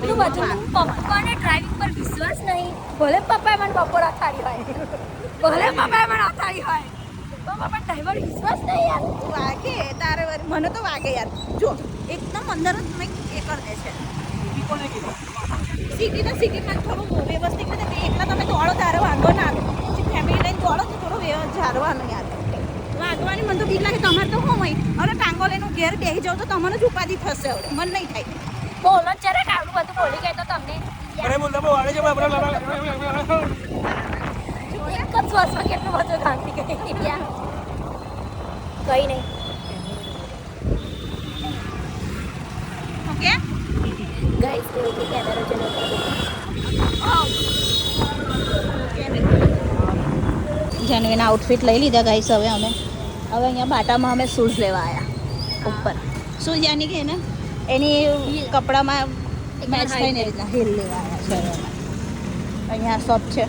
આટલું બધું પપ્પાને ડ્રાઇવિંગ પર વિશ્વાસ નહીં. ભલે પપ્પાએ મને બપોર અથાડી હોય, ભલે પપ્પાએ મને અથાડી હોય, તો પપ્પા ડ્રાઈવર વિશ્વાસ નહીં યાર. વાગે તારે મને તો વાગે યાર. જો એકદમ અંદર જ મેં એ કરી દે છે. સિટીમાં થોડું વ્યવસ્થિત રીતે એકલા તમે દોડો તારે વાંધો ના આવે. પછી ફેમિલી લઈને દોડો તો થોડું જાળવાનું યાર. વાગવાની મને તો બીક લાગે. તમારે તો શું હોય હવે ટાંગો લઈને ઘેર બેસી જાવ તો તમને જ ઉપાધિ થશે. હવે મન નહીં થાય. બોલો જરા કાવડું બધું બોલી ગઈ તો તમને એક જ શ્વાસમાં કેટલું બધું શાંતિ ગઈ યાર. કઈ નહીં. ઓકે ગાઈસ એવું કે કેમેરા ચાલુ જેનવીના આઉટફિટ લઈ લીધા ગાઈસ. હવે અહીંયા બાટામાં અમે શૂઝ લેવા આવ્યા ઉપર. શૂઝ યાની કે ને એની કપડામાં મેચ થઈને એ રીતના હીલ લેવા આવ્યા છે. અહીંયા શોપ છે.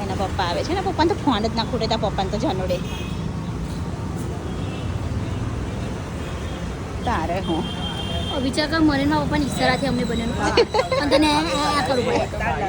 એના પપ્પા આવે છે ને. પપ્પાને તો ફોન જ ના ખૂટે. ત્યાં પપ્પાને તો જનોડે તારે હું વિચાર કર મરીના પપ્પાની ઈશારાથી અમને બને અને તને આ કરવું પડે.